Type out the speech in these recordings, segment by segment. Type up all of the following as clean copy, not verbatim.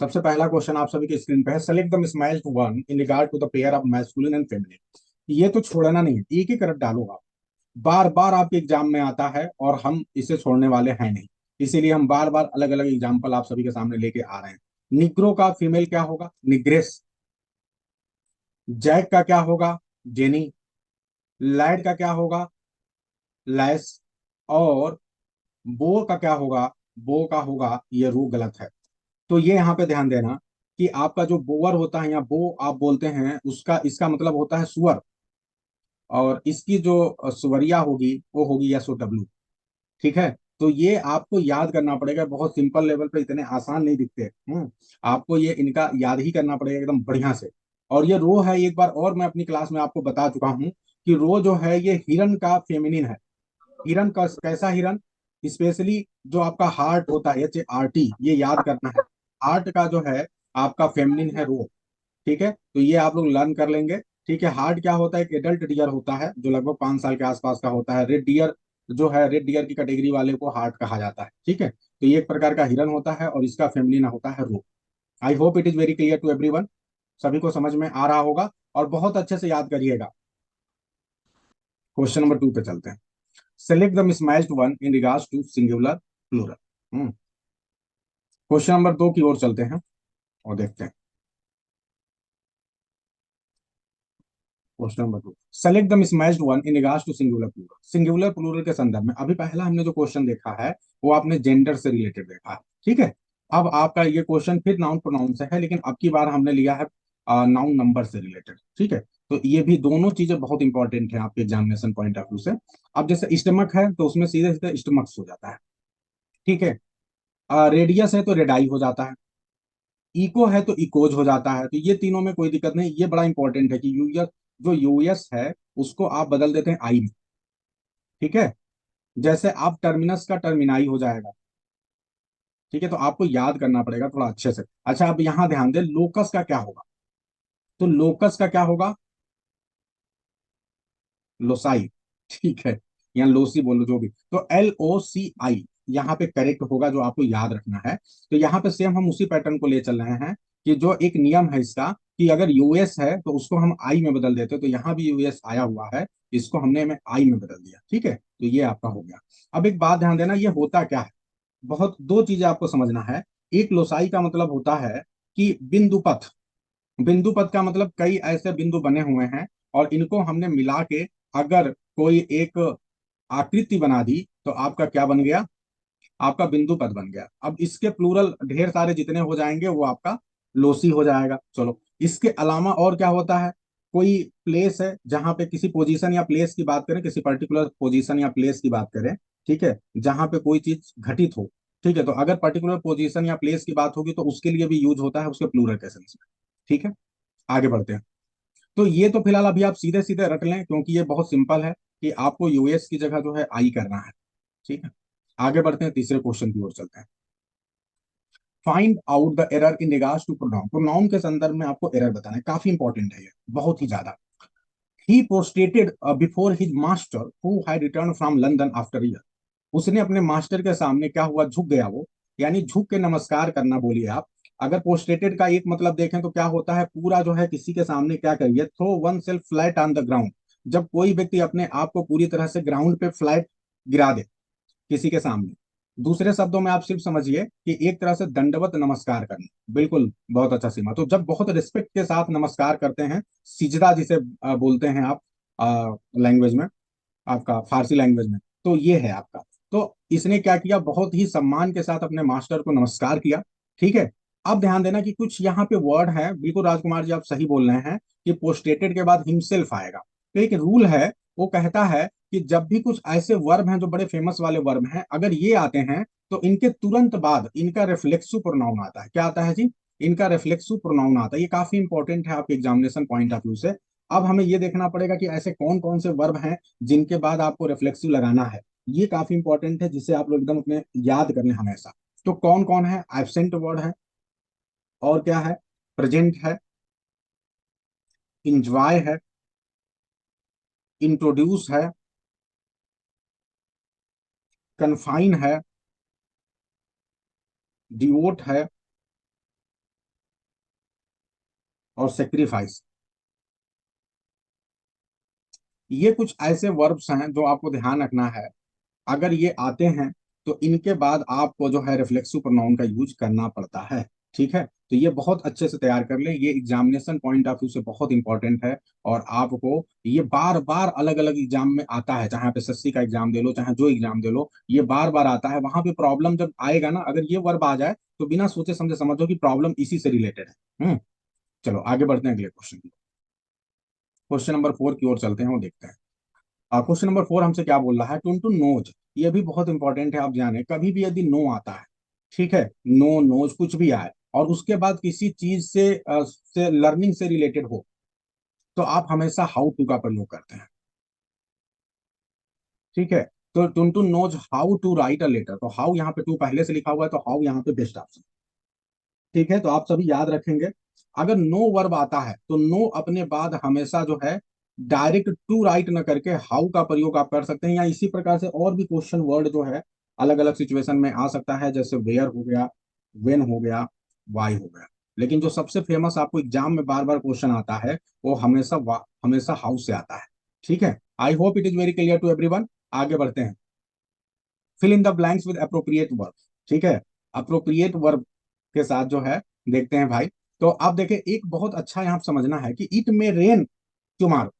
सबसे पहला क्वेश्चन आप सभी के स्क्रीन पे है, select the mismatched one in regard to the pair of masculine and feminine. ये तो छोड़ना नहीं है, एक ही करंट डालो आप। बार बार आपके एग्जाम में आता है और हम इसे छोड़ने वाले हैं नहीं। इसीलिए हम बार बार अलग अलग एग्जाम्पल आप सभी के सामने लेके आ रहे हैं। निग्रो का फीमेल क्या होगा? निग्रेस। जैक का क्या होगा? जेनी। लैड का क्या होगा? लैस। और बो का क्या होगा? बो का होगा, ये रू गलत है। तो ये यहाँ पे ध्यान देना कि आपका जो बोअर होता है या बो आप बोलते हैं, उसका इसका मतलब होता है सुअर। और इसकी जो सुवरिया होगी वो होगी SOW। ठीक है। तो ये आपको याद करना पड़ेगा, बहुत सिंपल लेवल पे, इतने आसान नहीं दिखते। आपको ये इनका याद ही करना पड़ेगा एकदम बढ़िया से। और ये रो है, एक बार और मैं अपनी क्लास में आपको बता चुका हूँ कि रो जो है ये हिरन का फेमिनिन है। हिरन का कैसा हिरन? स्पेशली जो आपका हार्ट होता है, HART, ये याद करना है। हार्ट का जो है आपका फेमिनिन है रो। ठीक है, तो ये आप लोग लर्न कर लेंगे। ठीक है, हार्ट क्या होता है? एक एडल्ट डियर होता है जो लगभग 5 साल के आसपास का होता है। रेड डियर जो है, रेड डियर की कैटेगरी वाले को हार्ट कहा जाता है। ठीक है, तो ये एक प्रकार का हिरन होता है और इसका फेमिनिन होता है रो। I hope it is very clear to everyone. सभी को समझ में आ रहा होगा और बहुत अच्छे से याद करिएगा। क्वेश्चन नंबर 2 पे चलते हैं। Select the mismatched one in regards to singular plural. Question number 2 की ओर चलते हैं और देखते हैं। Question number 2, select the mismatched one in regards to singular plural. Singular plural के संदर्भ में अभी पहला हमने जो क्वेश्चन देखा है वो आपने जेंडर से रिलेटेड देखा है। ठीक है, अब आपका ये क्वेश्चन फिर नाउन प्रोनाउन से है, लेकिन अब की बार हमने लिया है नाउन नंबर से रिलेटेड। ठीक है, तो ये भी दोनों चीजें बहुत इंपॉर्टेंट है आपके एग्जामिनेशन पॉइंट ऑफ व्यू से। अब जैसे स्टमक है तो उसमें सीधे सीधे स्टमक्स हो जाता है। ठीक है, रेडियस है तो रेडाई हो जाता है। इको है तो इकोज हो जाता है। तो ये तीनों में कोई दिक्कत नहीं। ये बड़ा इंपॉर्टेंट है कि यूएस, जो यूएस है उसको आप बदल देते हैं आई में। ठीक है, जैसे आप टर्मिनस का टर्मिनाई हो जाएगा। ठीक है, तो आपको याद करना पड़ेगा थोड़ा अच्छे से। अच्छा, अब यहां ध्यान दें, लोकस का क्या होगा? तो लोकस का क्या होगा? लोसाई। ठीक है, या लोसी बोलो जो भी। तो LOCI यहाँ पे करेक्ट होगा, जो आपको याद रखना है। तो यहाँ पे सेम हम उसी पैटर्न को ले चल रहे हैं कि जो एक नियम है इसका, कि अगर यूएस है तो उसको हम आई में बदल देते, तो यहाँ भी यूएस आया हुआ है, इसको हमने में आई में बदल दिया। ठीक है, तो ये आपका हो गया। अब एक बात ध्यान देना, ये होता क्या है? बहुत दो चीजें आपको समझना है। एक, लोसाई का मतलब होता है कि बिंदु पथ। बिंदु पथ का मतलब कई ऐसे बिंदु बने हुए हैं और इनको हमने मिला के अगर कोई एक आकृति बना दी तो आपका क्या बन गया? आपका बिंदु पथ बन गया। अब इसके प्लूरल ढेर सारे जितने हो जाएंगे वो आपका लोसी हो जाएगा। चलो, इसके अलावा और क्या होता है? कोई प्लेस है जहां पे किसी पोजीशन या प्लेस की बात करें, किसी पर्टिकुलर पोजीशन या प्लेस की बात करें। ठीक है, जहां पे कोई चीज घटित हो। ठीक है, तो अगर पर्टिकुलर पोजीशन या प्लेस की बात होगी तो उसके लिए भी यूज होता है उसके प्लूरल केसेस में। ठीक है, आगे बढ़ते हैं। तो ये तो फिलहाल अभी आप सीधे सीधे रट लें, क्योंकि ये बहुत सिंपल है कि आपको यूएस की जगह जो है आई करना है। ठीक है, आगे बढ़ते हैं, तीसरे क्वेश्चन की ओर चलते हैं। Find out the error in regards to pronoun. Pronoun के संदर्भ में आपको एरर बताना है, काफी इंपॉर्टेंट है ये, बहुत ही ज्यादा। He prostrated before his master who had return from London after year. उसने अपने मास्टर के सामने क्या हुआ? झुक गया वो। यानी झुक के नमस्कार करना बोलिए आप। अगर पोस्टेटेड का एक मतलब देखें तो क्या होता है? पूरा जो है किसी के सामने क्या करिए, throw oneself flat on the ground. जब कोई व्यक्ति अपने आप को पूरी तरह से ग्राउंड पे फ्लैट गिरा दे किसी के सामने। दूसरे शब्दों में आप सिर्फ समझिए कि एक तरह से दंडवत नमस्कार करना। बिल्कुल, बहुत अच्छा सीमा। तो जब बहुत रिस्पेक्ट के साथ नमस्कार करते हैं, सिजदा जिसे बोलते हैं आप लैंग्वेज में, आपका फारसी लैंग्वेज में, तो ये है आपका। तो इसने क्या किया? बहुत ही सम्मान के साथ अपने मास्टर को नमस्कार किया। ठीक है, अब ध्यान देना कि कुछ यहाँ पे वर्ड है, बिल्कुल राजकुमार जी आप सही बोल रहे हैं कि पोस्टेटेड के बाद हिमसेल्फ आएगा। तो एक रूल है, वो कहता है कि जब भी कुछ ऐसे वर्ब हैं जो बड़े फेमस वाले वर्ब हैं, अगर ये आते हैं तो इनके तुरंत बाद इनका रिफ्लेक्सिव प्रोनाउन आता है। क्या आता है जी? इनका रिफ्लेक्सिव प्रोनाउन आता है। ये काफी इंपॉर्टेंट है आपके एग्जामिनेशन पॉइंट ऑफ व्यू से। अब हमें ये देखना पड़ेगा कि ऐसे कौन कौन से वर्ब हैं जिनके बाद आपको रिफ्लेक्सिव लगाना है। ये काफी इंपॉर्टेंट है, जिसे आप लोग एकदम अपने याद कर लें हमेशा। तो कौन कौन है? एब्सेंट वर्ड है, और क्या है? प्रेजेंट है, इंजॉय है, इंट्रोड्यूस है, कन्फाइन है, डिवोट है, और सेक्रीफाइस, ये कुछ ऐसे वर्ब्स हैं जो आपको ध्यान रखना है। अगर ये आते हैं तो इनके बाद आपको जो है रिफ्लेक्सिव प्रोनाउन का यूज करना पड़ता है। ठीक है, तो ये बहुत अच्छे से तैयार कर ले, ये एग्जामिनेशन पॉइंट ऑफ व्यू से बहुत इंपॉर्टेंट है। और आपको ये बार बार अलग अलग एग्जाम में आता है, चाहे आप एसएससी का एग्जाम दे लो, चाहे जो एग्जाम दे लो, ये बार बार आता है। वहां पे प्रॉब्लम जब आएगा ना, अगर ये वर्ब आ जाए तो बिना सोचे समझे समझो कि प्रॉब्लम इसी से रिलेटेड है। चलो आगे बढ़ते हैं अगले क्वेश्चन की। क्वेश्चन नंबर 4 की ओर चलते हैं, वो देखते हैं। क्वेश्चन नंबर 4 हमसे क्या बोल रहा है, टुन टू नोज। ये भी बहुत इंपॉर्टेंट है, आप जाने कभी भी यदि नो आता है, ठीक है, नो नोज कुछ भी आए और उसके बाद किसी चीज से लर्निंग से रिलेटेड हो, तो आप हमेशा हाउ टू का प्रयोग करते हैं। ठीक है, तो टुन to knows how to write a letter, तो हाउ यहाँ पे टू पहले से लिखा हुआ है, तो हाउ यहाँ पे बेस्ट ऑप्शन। ठीक है, तो आप सभी याद रखेंगे। अगर नो वर्ब आता है तो नो अपने बाद हमेशा जो है डायरेक्ट टू राइट न करके हाउ का प्रयोग आप कर सकते हैं, या इसी प्रकार से और भी क्वेश्चन वर्ड जो है अलग अलग सिचुएशन में आ सकता है, जैसे वेयर हो गया, वेन हो गया, वाई हो गया। लेकिन जो सबसे फेमस आपको एग्जाम में बार बार क्वेश्चन आता है, वो हमेशा हाउ से आता है। ठीक है, I hope it is very clear to everyone. आगे बढ़ते हैं, fill in the blanks with appropriate verb. ठीक है, अप्रोप्रिएट वर्ब के साथ जो है देखते हैं भाई। तो आप देखें, एक बहुत अच्छा यहाँ समझना है कि इट में रेन टुमारो,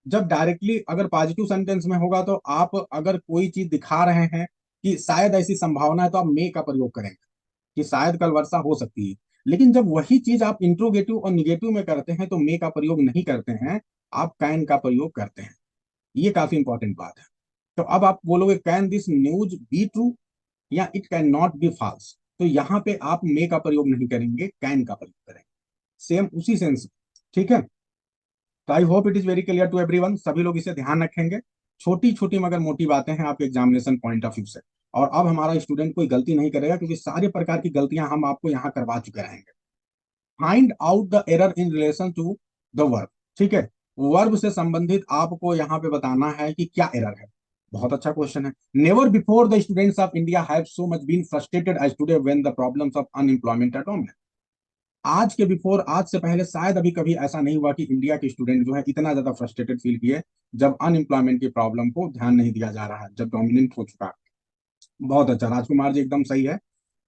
जब डायरेक्टली अगर पॉजिटिव सेंटेंस में होगा तो आप अगर कोई चीज दिखा रहे हैं कि शायद ऐसी संभावना है, तो आप मे का प्रयोग करेंगे कि शायद कल वर्षा हो सकती है। लेकिन जब वही चीज आप इंट्रोगेटिव और निगेटिव में करते हैं तो मे का प्रयोग नहीं करते हैं, आप कैन का प्रयोग करते हैं। ये काफी इंपॉर्टेंट बात है। तो अब आप बोलोगे can this news be true, या it can not be false, तो यहां पे आप मे का प्रयोग नहीं करेंगे, कैन का प्रयोग करेंगे, सेम उसी सेंस। ठीक है, तो I hope it is very clear to everyone, सभी लोग इसे ध्यान रखेंगे। छोटी छोटी मगर मोटी बातें हैं आपके एग्जामिनेशन पॉइंट ऑफ व्यू से। और अब हमारा स्टूडेंट कोई गलती नहीं करेगा, क्योंकि सारे प्रकार की गलतियां हम आपको यहाँ करवा चुके रहेंगे। Find out the error in relation to the verb. ठीक है, वर्ब से संबंधित आपको यहाँ पे बताना है कि क्या एरर है। बहुत अच्छा क्वेश्चन है। Never before the students of India have so much been frustrated as today when the problems of unemployment are dominant. आज के बिफोर, आज से पहले शायद अभी कभी ऐसा नहीं हुआ कि इंडिया के स्टूडेंट जो है इतना ज्यादा फ्रस्ट्रेटेड फील किए, जब अनएम्प्लॉयमेंट की प्रॉब्लम को ध्यान नहीं दिया जा रहा है, जब डोमिनेंट हो चुका है। बहुत अच्छा राजकुमार जी, एकदम सही है।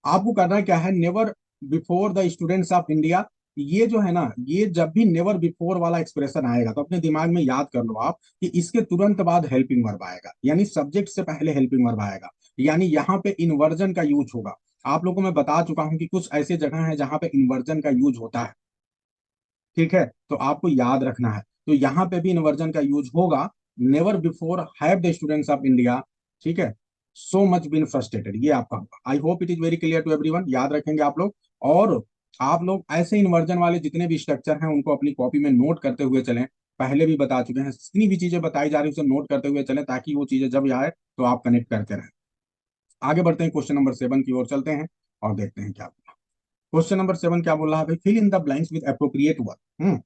आपको करना क्या है, never before the students of India, ये जो है ना, ये जब भी नेवर बिफोर वाला एक्सप्रेशन आएगा तो अपने दिमाग में याद कर लो आप कि इसके तुरंत बाद हेल्पिंग वर्ब आएगा, यानी सब्जेक्ट से पहले हेल्पिंग वर्ब आएगा, यानी यहाँ पे इन्वर्जन का यूज होगा। आप लोगों को मैं बता चुका हूं कि कुछ ऐसे जगह है जहां पे इन्वर्जन का यूज होता है। ठीक है, तो आपको याद रखना है, तो यहाँ पे भी इन्वर्जन का यूज होगा। Never before have the students of India, ठीक है, सो मच बीन फ्रस्ट्रेटेड, ये आपका होगा। I hope it is very clear to everyone, याद रखेंगे आप लोग। और आप लोग ऐसे इन्वर्जन वाले जितने भी स्ट्रक्चर हैं उनको अपनी कॉपी में नोट करते हुए चलें। पहले भी बता चुके हैं, जितनी भी चीजें बताई जा रही है उसे नोट करते हुए चलें, ताकि वो चीजें जब आए तो आप कनेक्ट करते रहें। आगे बढ़ते हैं, क्वेश्चन नंबर 7 की ओर चलते हैं और देखते हैं क्या बोला। क्वेश्चन नंबर 7 क्या बोल रहा है भाई, fill in the blanks with appropriate verb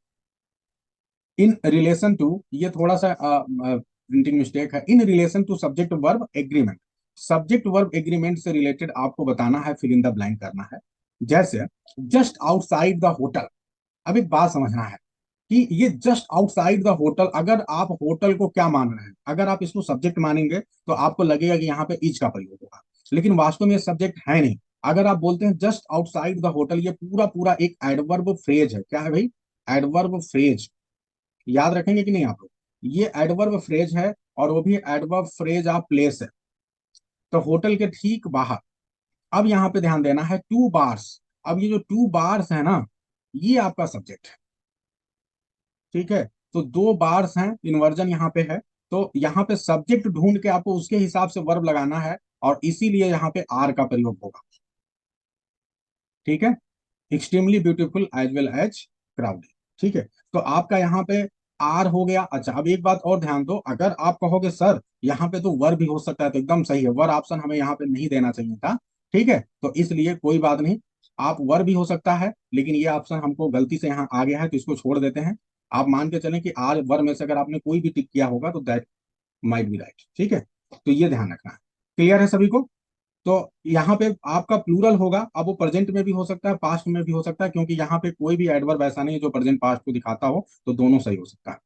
in relation to, ये थोड़ा सा प्रिंटिंग मिस्टेक है, in relation to subject verb agreement. Subject verb agreement से रिलेटेड आपको बताना है, फिल इन द ब्लैंक करना है। जैसे जस्ट आउटसाइड द होटल। अब एक बात समझना है कि ये जस्ट आउटसाइड द होटल, अगर आप होटल को क्या मान रहे हैं, अगर आप इसको सब्जेक्ट मानेंगे तो आपको लगेगा कि यहाँ पे इज का प्रयोग होगा, लेकिन वास्तव में सब्जेक्ट है नहीं। अगर आप बोलते हैं जस्ट आउटसाइड द होटल, ये पूरा पूरा एक एडवर्ब फ्रेज है। क्या है भाई, एडवर्ब फ्रेज। याद रखेंगे कि नहीं आप लोग, ये एडवर्ब फ्रेज है, और वो भी एडवर्ब फ्रेज ऑफ प्लेस है, तो होटल के ठीक बाहर। अब यहाँ पे ध्यान देना है, टू बार्स। अब ये जो टू बार्स है ना, ये आपका सब्जेक्ट है। ठीक है, तो दो बार्स हैं, इन्वर्जन यहाँ पे है, तो यहाँ पे सब्जेक्ट ढूंढ के आपको उसके हिसाब से वर्ब लगाना है, और इसीलिए यहाँ पे आर का प्रयोग होगा। ठीक है, extremely beautiful as well as crowdy. ठीक है, तो आपका यहाँ पे आर हो गया। अच्छा, अब एक बात और ध्यान दो, अगर आप कहोगे सर यहाँ पे तो वर भी हो सकता है, तो एकदम सही है, वर ऑप्शन हमें यहाँ पे नहीं देना चाहिए था। ठीक है, तो इसलिए कोई बात नहीं, आप वर भी हो सकता है, लेकिन ये ऑप्शन हमको गलती से यहाँ आ गया है, तो इसको छोड़ देते हैं। आप मान के चलें कि आर वर में से अगर आपने कोई भी टिक किया होगा तो दैट माइट बी राइट। ठीक है, तो ये ध्यान रखना है। क्लियर है सभी को। तो यहाँ पे आपका प्लूरल होगा। अब वो प्रेजेंट में भी हो सकता है, पास्ट में भी हो सकता है, क्योंकि यहाँ पे कोई भी एडवर्ब ऐसा नहीं है जो प्रेजेंट पास्ट को दिखाता हो, तो दोनों सही हो सकता है।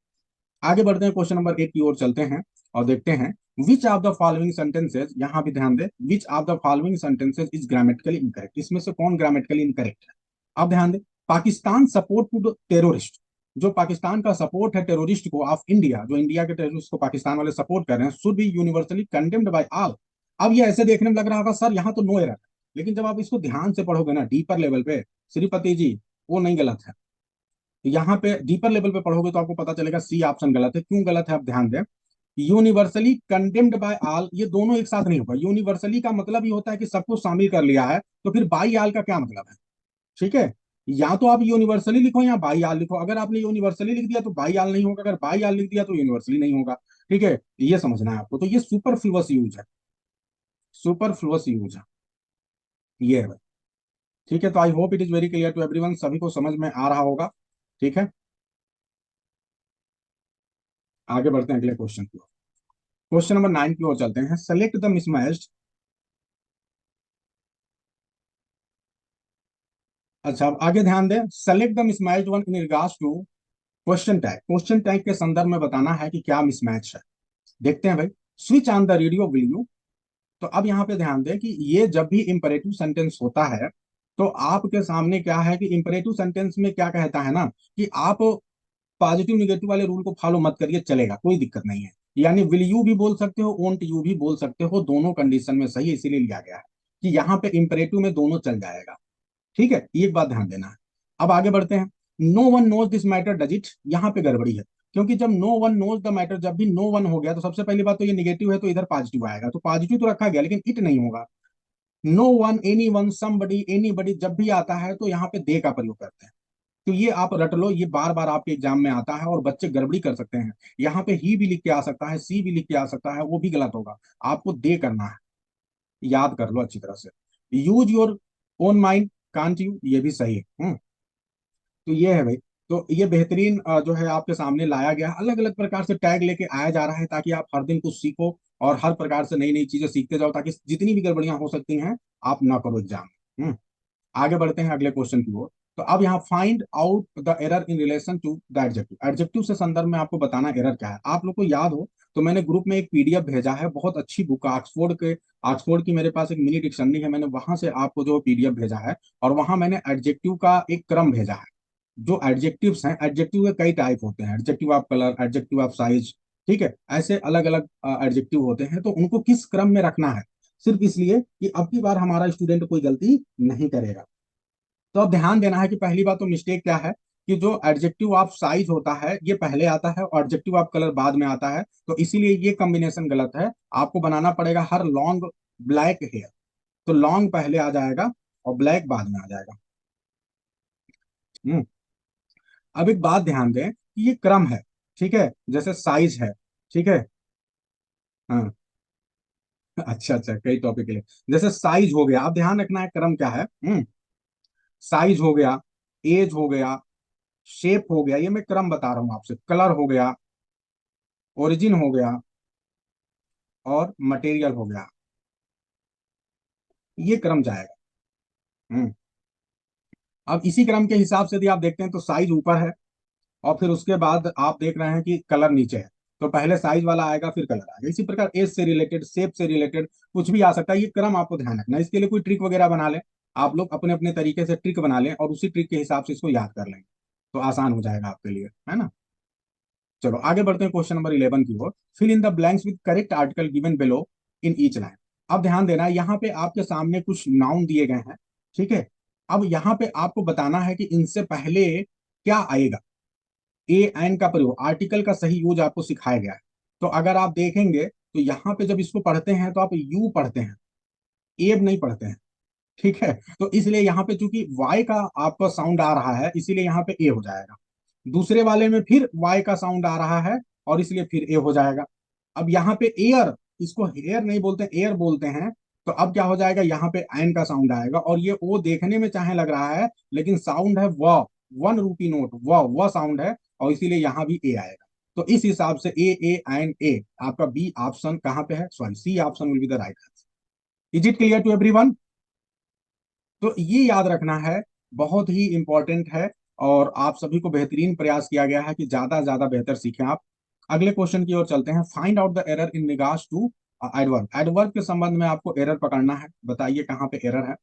आगे बढ़ते हैं, क्वेश्चन नंबर 8 की ओर चलते हैं और देखते हैं which of the following sentences, यहाँ भी ध्यान दें, which of the following sentences is grammatically incorrect, इसमें से कौन ग्रामेटिकली इनकरेक्ट है। अब ध्यान दें, पाकिस्तान सपोर्ट टू टेररिस्ट, जो पाकिस्तान का सपोर्ट है टेररिस्ट को ऑफ इंडिया, जो इंडिया के टेररिस्ट को पाकिस्तान वाले सपोर्ट कर रहे हैं, should be universally condemned by all. अब ये ऐसे देखने में लग रहा होगा सर यहाँ तो नो एरर है, लेकिन जब आप इसको ध्यान से पढ़ोगे ना डीपर लेवल पे, श्रीपति जी, वो नहीं गलत है। यहाँ पे डीपर लेवल पे पढ़ोगे तो आपको पता चलेगा सी ऑप्शन गलत है। क्यों गलत है, आप ध्यान दें, यूनिवर्सली कंडेम्ड बाय ऑल, ये दोनों एक साथ नहीं होगा। यूनिवर्सली का मतलब ये होता है कि सबको शामिल कर लिया है, तो फिर बाई आल का क्या मतलब है। ठीक है, या तो आप यूनिवर्सली लिखो या बाई आल लिखो। अगर आपने यूनिवर्सली लिख दिया तो बाई आल नहीं होगा, अगर बाई आल लिख दिया तो यूनिवर्सली नहीं होगा। ठीक है, ये समझना है आपको। तो ये सुपरफ्लुअस यूज है, सुपरफ्लुअस यूज है, ये है भाई। ठीक है, तो I hope it is very clear to everyone, सभी को समझ में आ रहा होगा। ठीक है, आगे बढ़ते हैं अगले क्वेश्चन की ओर। क्वेश्चन नंबर 9 की ओर चलते हैं। सेलेक्ट द मिसमैच्ड, अच्छा अब आगे ध्यान दें, select the mismatched one in regards to question tag. Question tag के संदर्भ में बताना है कि क्या मिसमैच है। देखते हैं भाई, switch on the radio will you. तो अब यहाँ पे ध्यान दें कि ये जब भी इंपरेटिव सेंटेंस होता है, तो आपके सामने क्या है कि इंपरेटिव सेंटेंस में क्या कहता है ना, कि आप पॉजिटिव निगेटिव वाले रूल को फॉलो मत करिए, चलेगा, कोई दिक्कत नहीं है। यानी विल यू भी बोल सकते हो, ओंट यू भी बोल सकते हो, दोनों कंडीशन में सही है, इसीलिए लिया गया है कि यहाँ पे इंपरेटिव में दोनों चल जाएगा। ठीक है, एक बात ध्यान देना है। अब आगे बढ़ते हैं। No one knows this matter does it, यहाँ पे गड़बड़ी है, क्योंकि जब no one knows the matter, जब भी नो वन हो गया तो सबसे पहली बात तो ये निगेटिव है, तो इधर पॉजिटिव आएगा, तो पॉजिटिव तो रखा गया लेकिन इट नहीं होगा। No one, anyone, somebody, anybody, जब भी आता है तो यहाँ पे दे का प्रयोग करते हैं। तो ये आप रट लो, ये बार बार आपके एग्जाम में आता है और बच्चे गड़बड़ी कर सकते हैं। यहाँ पे ही भी लिख के आ सकता है, सी भी लिख के आ सकता है, वो भी गलत होगा। आपको दे करना है, याद कर लो अच्छी तरह से। Use your own mind, can't you, ये भी सही है। तो ये है भाई। तो ये बेहतरीन जो है आपके सामने लाया गया, अलग अलग प्रकार से टैग लेके आया जा रहा है, ताकि आप हर दिन कुछ सीखो और हर प्रकार से नई नई चीजें सीखते जाओ, ताकि जितनी भी गड़बड़ियां हो सकती हैं आप ना करो एग्जाम में। आगे बढ़ते हैं अगले क्वेश्चन की ओर। तो अब यहाँ find out the error in relation to the adjective, adjective से संदर्भ में आपको बताना एरर क्या है। आप लोग को याद हो तो मैंने ग्रुप में एक पीडीएफ भेजा है, बहुत अच्छी बुक, ऑक्सफोर्ड की मेरे पास एक मिनी डिक्शनरी है, मैंने वहां से आपको जो पीडीएफ भेजा है, और वहां मैंने एडजेक्टिव का एक क्रम भेजा है। जो एडजेक्टिव्स हैं, एडजेक्टिव के कई टाइप होते हैं, adjective of colour, adjective of size, ठीक है, ऐसे अलग अलग एडजेक्टिव होते हैं, तो उनको किस क्रम में रखना है, सिर्फ इसलिए कि अब की बार हमारा स्टूडेंट कोई गलती नहीं करेगा। तो अब ध्यान देना है कि पहली बात तो मिस्टेक क्या है, कि जो एडजेक्टिव ऑफ साइज होता है ये पहले आता है और एडजेक्टिव ऑफ कलर बाद में आता है, तो इसीलिए ये कॉम्बिनेशन गलत है। आपको बनाना पड़ेगा हर लॉन्ग ब्लैक हेयर, तो लॉन्ग पहले आ जाएगा और ब्लैक बाद में आ जाएगा। हम्म अब एक बात ध्यान दें कि ये क्रम है, ठीक है, जैसे साइज है, ठीक है। हाँ, अच्छा अच्छा, कई टॉपिक के लिए, जैसे साइज हो गया, अब ध्यान रखना है क्रम क्या है। साइज हो गया, एज हो गया, शेप हो गया, ये मैं क्रम बता रहा हूं आपसे, कलर हो गया, ओरिजिन हो गया, और मटेरियल हो गया, ये क्रम जाएगा। हम्म अब इसी क्रम के हिसाब से यदि आप देखते हैं तो साइज ऊपर है, और फिर उसके बाद आप देख रहे हैं कि कलर नीचे है, तो पहले साइज वाला आएगा फिर कलर आएगा। इसी प्रकार एज से रिलेटेड, शेप से रिलेटेड कुछ भी आ सकता है, ये क्रम आपको ध्यान रखना है। इसके लिए कोई ट्रिक वगैरह बना लें, आप लोग अपने अपने तरीके से ट्रिक बना लें और उसी ट्रिक के हिसाब से इसको याद कर लेंगे, तो आसान हो जाएगा आपके लिए, है ना। चलो आगे बढ़ते हैं क्वेश्चन नंबर 11 की ओर। Fill in the blanks with correct article given below in each line. अब ध्यान देना है, यहाँ पे आपके सामने कुछ नाउन दिए गए हैं, ठीक है। अब यहाँ पे आपको बताना है कि इनसे पहले क्या आएगा। ए एन का प्रयोग, आर्टिकल का सही यूज आपको सिखाया गया है। तो अगर आप देखेंगे तो यहाँ पे जब इसको पढ़ते हैं तो आप यू पढ़ते हैं, एब नहीं पढ़ते हैं, ठीक है। तो इसलिए यहाँ पे चूंकि वाई का आपका साउंड आ रहा है, इसीलिए यहाँ पे ए हो जाएगा। दूसरे वाले में फिर वाई का साउंड आ रहा है और इसलिए फिर ए हो जाएगा। अब यहाँ पे एयर, इसको एयर नहीं बोलते, एयर बोलते हैं, तो अब क्या हो जाएगा, यहाँ पे एन का साउंड आएगा, और ये ओ देखने में चाहे लग रहा है लेकिन साउंड है व, 1 रूपी नोट, व साउंड है, और इसीलिए यहाँ भी ए आएगा। तो इस हिसाब से ए ए एन ए, आपका बी ऑप्शन कहाँ पे है, sorry C option will be the right answer. Is it clear to everyone? तो ये याद रखना है, बहुत ही इंपॉर्टेंट है। और आप सभी को बेहतरीन प्रयास किया गया है कि ज्यादा से ज्यादा बेहतर सीखें आप। अगले क्वेश्चन की ओर चलते हैं। Find out the error in regards to adverb. Adverb के संबंध में आपको एरर पकड़ना है, बताइए कहाँ पे एरर है।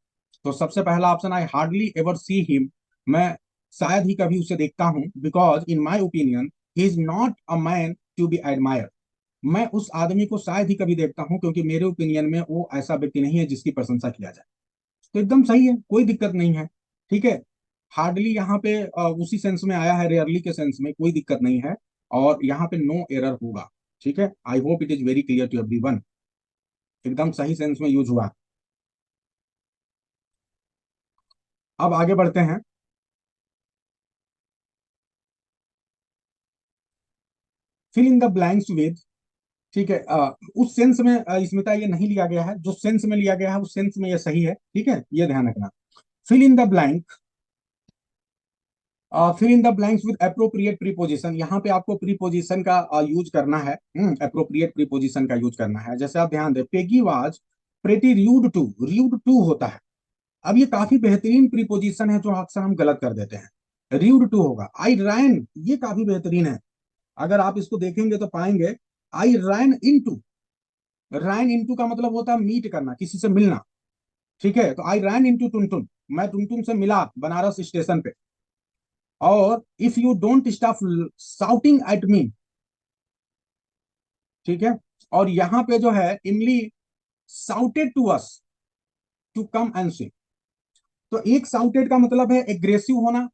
तो सबसे पहला option, I hardly ever see him. मैं शायद ही कभी उसे देखता हूं, because in my opinion he is not a man to be admire. मैं उस आदमी को शायद ही कभी देखता हूं क्योंकि मेरे ओपिनियन में वो ऐसा व्यक्ति नहीं है जिसकी प्रशंसा किया जाए। तो एकदम सही है, कोई दिक्कत नहीं है। ठीक है, हार्डली यहाँ पे उसी सेंस में आया है, रेयरली के सेंस में, कोई दिक्कत नहीं है। और यहाँ पे नो एरर होगा। ठीक है, I hope it is very clear to everyone. एकदम सही सेंस में यूज हुआ। अब आगे बढ़ते हैं। Fill in the blanks with. ठीक है, उस सेंस में स्मिता ये नहीं लिया गया है, जो सेंस में लिया गया है उस सेंस में ये सही है। ठीक है, ये ध्यान रखना। Fill in the blank, fill in the blanks with appropriate preposition. यहाँ पे आपको प्रीपोजिशन का यूज करना है। अप्रोप्रिएट प्रीपोजिशन का यूज करना है। जैसे आप ध्यान दें, Peggy was pretty rude to. Rude to होता है। अब ये काफी बेहतरीन प्रीपोजिशन है जो अक्सर हम गलत कर देते हैं। र्यूड टू होगा। आई रैन, ये काफी बेहतरीन है। अगर आप इसको देखेंगे तो पाएंगे, आई रैन इन टू। रैन इन टू का मतलब होता है मीट करना, किसी से मिलना। ठीक है, तो आई रैन इन टू टुनटुन, मैं टुनटुन से मिला बनारस स्टेशन पे। और if you don't stop shouting at me. ठीक है, और यहां पे जो है, Emily shouted to us to come and see. तो एक साउटेड का मतलब है एग्रेसिव होना।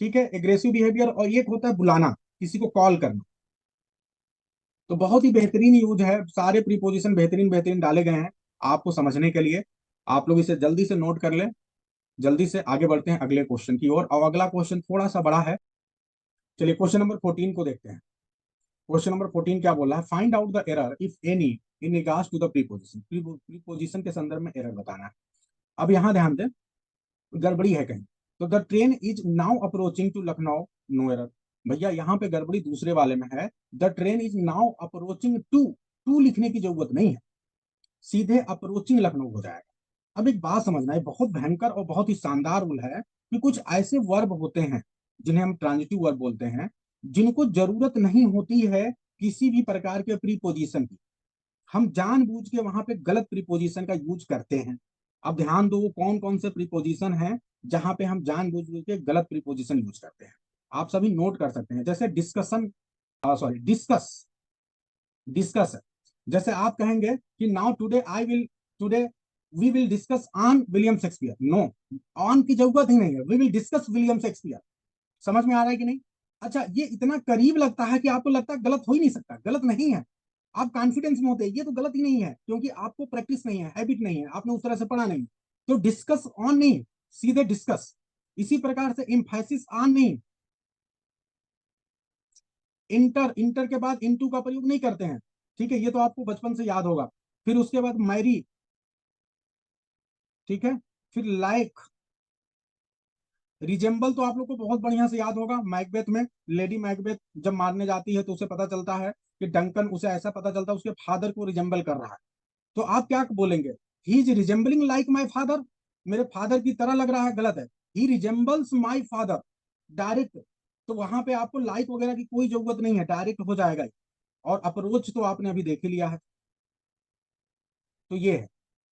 ठीक है, एग्रेसिव बिहेवियर। और एक होता है बुलाना, किसी को कॉल करना। तो बहुत ही बेहतरीन यूज है, सारे प्रीपोजिशन बेहतरीन बेहतरीन डाले गए हैं आपको समझने के लिए। आप लोग इसे जल्दी से नोट कर लें। जल्दी से आगे बढ़ते हैं अगले क्वेश्चन की ओर। और अगला क्वेश्चन थोड़ा सा बड़ा है। चलिए क्वेश्चन नंबर 14 को देखते हैं। क्वेश्चन नंबर 14 क्या बोला है? Find out the error if any in regards to the preposition. Preposition के संदर्भ में एरर बताना है। अब यहां ध्यान दें, गड़बड़ी है कहीं। तो the train is now approaching to Lucknow. No error. भैया यहाँ पे गड़बड़ी दूसरे वाले में है। The train is now approaching to. To लिखने की जरूरत नहीं है, सीधे अप्रोचिंग लखनऊ हो जाएगा। अब एक बात समझना है, बहुत भयंकर और बहुत ही शानदार रूल है कि कुछ ऐसे वर्ब होते हैं जिन्हें हम ट्रांजिटिव वर्ब बोलते हैं, जिनको जरूरत नहीं होती है किसी भी प्रकार के प्रीपोजिशन की। हम जानबूझ के वहां पे गलत प्रीपोजिशन का यूज करते हैं। अब ध्यान दो, वो कौन कौन से प्रीपोजिशन हैं जहां पे हम जानबूझ के गलत प्रीपोजिशन यूज करते हैं। आप सभी नोट कर सकते हैं। जैसे डिस्कशन, सॉरी डिस्कस। डिस्कस है। जैसे आप कहेंगे कि now today I will, today we will discuss on William Shakespeare. No, on की जरूरत ही नहीं है, we will discuss William Shakespeare. समझ में आ रहा है कि नहीं? अच्छा, ये इतना करीब लगता है कि आपको लगता है गलत हो ही नहीं सकता। गलत नहीं है, आप कॉन्फिडेंस में होते हैं ये तो गलत ही नहीं है, क्योंकि आपको प्रैक्टिस नहीं है, हैबिट नहीं है, आपने उस तरह से पढ़ा नहीं। तो डिस्कस ऑन नहीं, सीधे डिस्कस। इसी प्रकार से इम्फेसिस ऑन नहीं, इंटर, इंटर के बाद इनटू का प्रयोग नहीं करते हैं। ठीक है, ये तो आपको बचपन से याद होगा। फिर उसके बाद मैरी। ठीक है, फिर लाइक। रिजेंबल तो आप लोग को बहुत बढ़िया से याद होगा। मैकबेथ में लेडी मैकबेथ जब मारने जाती है तो उसे पता चलता है कि डंकन, उसे ऐसा पता चलता है उसके फादर को रिजेंबल कर रहा है। तो आप क्या बोलेंगे? He is resembling like my father. मेरे फादर की तरह लग रहा है, गलत है। ही रिजेंबल्स माई फादर, डायरेक्ट। तो वहां पे आपको लाइक वगैरह की कोई जरूरत नहीं है, डायरेक्ट हो जाएगा। और अप्रोच तो आपने अभी देख ही लिया है। तो ये है।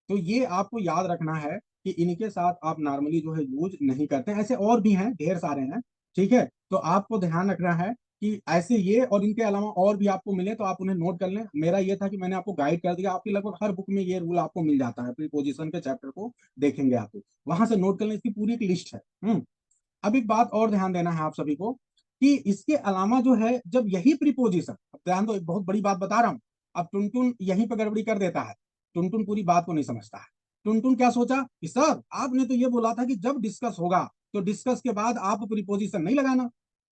तो ये आपको याद रखना है कि इनके साथ आप नॉर्मली जो है यूज नहीं करते हैं। ऐसे और भी हैं, ढेर सारे हैं। ठीक है, तो आपको ध्यान रखना है कि ऐसे ये और इनके अलावा और भी आपको मिले तो आप उन्हें नोट कर लें। मेरा ये था कि मैंने आपको गाइड कर दिया, आपकी लगभग हर बुक में ये रूल आपको मिल जाता है। प्रीपोजिशन के चैप्टर को देखेंगे आप तो वहां से नोट कर लें, इसकी पूरी एक लिस्ट है। अब एक बात और ध्यान देना है आप सभी को, कि इसके अलावा जो है, जब यही प्रीपोजिशन, अब ध्यान दो, एक बहुत बड़ी बात बता रहा हूं। अब टुनटुन यहीं पर गड़बड़ी कर देता है। टुनटुन पूरी बात को नहीं समझता है। टुनटुन क्या सोचा कि सर आपने तो ये बोला था कि जब डिस्कस होगा तो डिस्कस के बाद आप प्रीपोजिशन नहीं लगाना।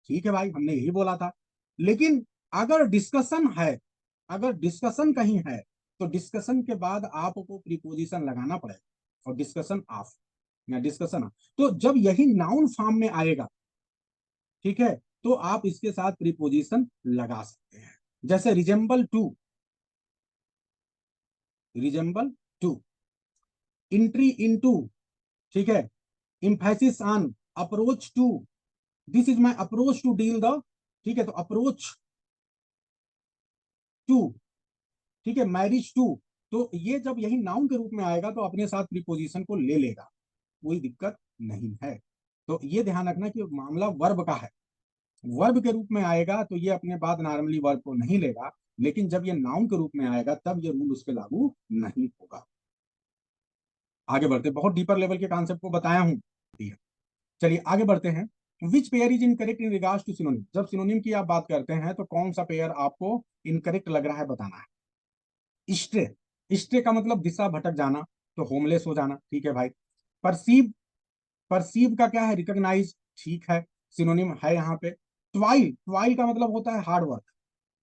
ठीक है भाई, हमने यही बोला था। लेकिन अगर डिस्कशन है, अगर डिस्कशन कहीं है, तो डिस्कशन के बाद आपको प्रीपोजिशन लगाना पड़ेगा। और डिस्कशन ऑफ या डिस्कशन, तो जब यही नाउन फॉर्म में आएगा, ठीक है, तो आप इसके साथ प्रीपोजिशन लगा सकते हैं। जैसे resemble to, resemble to. Entry into, ठीक है, emphasis on, approach to, this is my approach to deal the, ठीक है, तो अप्रोच टू, ठीक है, मैरिज टू। तो ये जब यही नाउन के रूप में आएगा तो अपने साथ प्रीपोजिशन को ले लेगा, कोई दिक्कत नहीं है। तो ये ध्यान रखना कि मामला वर्ब का है, वर्ब के रूप में आएगा तो ये अपने बाद नॉर्मली वर्ब को नहीं लेगा, लेकिन जब ये नाउन के रूप में आएगा तब ये रूल उस पर लागू नहीं होगा। आगे बढ़ते, बहुत डीपर लेवल के कॉन्सेप्ट को बताया हूं। चलिए आगे बढ़ते हैं। Which pair is incorrect in regards to synonym, जब सिनोनिम की आप बात करते हैं तो कौन सा पेयर आपको इनकरेक्ट लग रहा है बताना है। स्ट्रे, स्ट्रे का मतलब दिशा भटक जाना, तो होमलेस हो जाना, ठीक है भाई। परसीव, परसीव का क्या है, रिकॉग्नाइज, ठीक है, सिनोनिम है यहाँ पे। ट्वाइल, ट्वाइल का मतलब होता है हार्ड वर्क,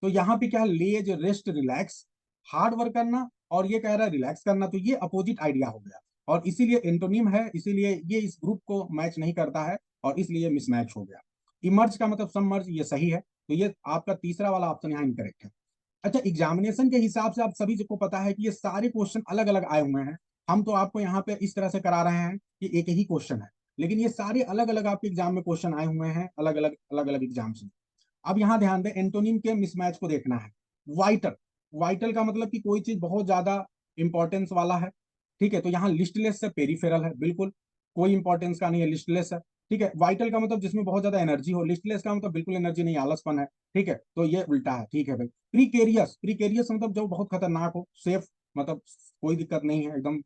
तो यहाँ पे क्या है, लेज, रेस्ट, रिलैक्स, हार्ड वर्क करना और ये कह रहा है रिलैक्स करना, तो ये अपोजिट आइडिया हो गया और इसीलिए एंटोनिम है, इसीलिए ये इस ग्रुप को मैच नहीं करता है और इसलिए मिसमैच हो गया। इमर्ज का मतलब सबमर्ज, ये सही है, तो ये आपका तीसरा वाला ऑप्शन यहाँ इनकरेक्ट है। अच्छा, एग्जामिनेशन के हिसाब से आप सभी को पता है कि ये सारे क्वेश्चन अलग अलग आए हुए हैं, हम तो आपको यहाँ पे इस तरह से करा रहे हैं कि एक ही क्वेश्चन है, लेकिन ये सारे अलग अलग आपके एग्जाम में क्वेश्चन आए हुए हैं, अलग अलग एग्जाम्स में। अब यहाँ ध्यान दें, एंटोनिम के मिसमैच को देखना है। वाइटल, वाइटल का मतलब कि कोई चीज बहुत ज्यादा इंपॉर्टेंस वाला है, ठीक है, तो यहाँ लिस्टलेस से पेरिफेरल है, बिल्कुल कोई इंपॉर्टेंस का नहीं है, लिस्टलेस है, ठीक है। वाइटल का मतलब जिसमें बहुत ज्यादा एनर्जी हो, लिस्टलेस का मतलब बिल्कुल एनर्जी नहीं, आलसपन है, ठीक है, तो ये उल्टा है, ठीक है भाई। प्रीकेरियस, प्रीकेरियस मतलब जो बहुत खतरनाक हो, सेफ मतलब कोई दिक्कत नहीं है एकदम,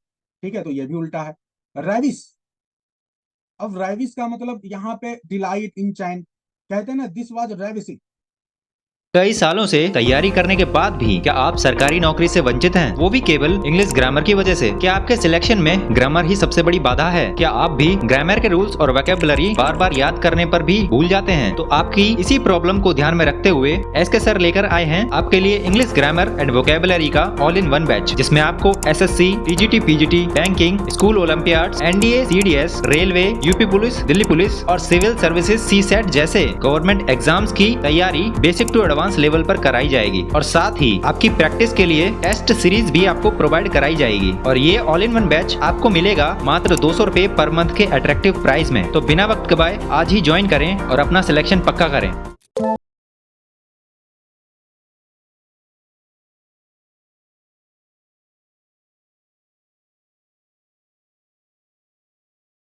ठीक है, तो ये भी उल्टा है। रेविस, अब रेविस का मतलब यहाँ पे डिलाइट इन चैन, कहते हैं ना दिस वाज रेविसिंग। कई सालों से तैयारी करने के बाद भी क्या आप सरकारी नौकरी से वंचित हैं? वो भी केवल इंग्लिश ग्रामर की वजह से? क्या आपके सिलेक्शन में ग्रामर ही सबसे बड़ी बाधा है? क्या आप भी ग्रामर के रूल्स और वोकैबुलरी बार बार याद करने पर भी भूल जाते हैं? तो आपकी इसी प्रॉब्लम को ध्यान में रखते हुए एसके सर लेकर आए हैं आपके लिए इंग्लिश ग्रामर एंड वोकैबुलरी का ऑल इन वन बैच, जिसमें आपको SSC, TGT, PGT, banking, school Olympiads, NDA, CDS, railway, UP police, Delhi police और सिविल सर्विसेज CSET जैसे गवर्नमेंट एग्जाम्स की तैयारी बेसिक टू एडवांस लेवल पर कराई जाएगी और साथ ही आपकी प्रैक्टिस के लिए टेस्ट सीरीज भी आपको प्रोवाइड कराई जाएगी। और ये ऑल इन वन बैच आपको मिलेगा मात्र 200 रुपए पर मंथ के अट्रैक्टिव प्राइस में। तो बिना वक्त गवाए आज ही ज्वाइन करें और अपना सिलेक्शन पक्का करें।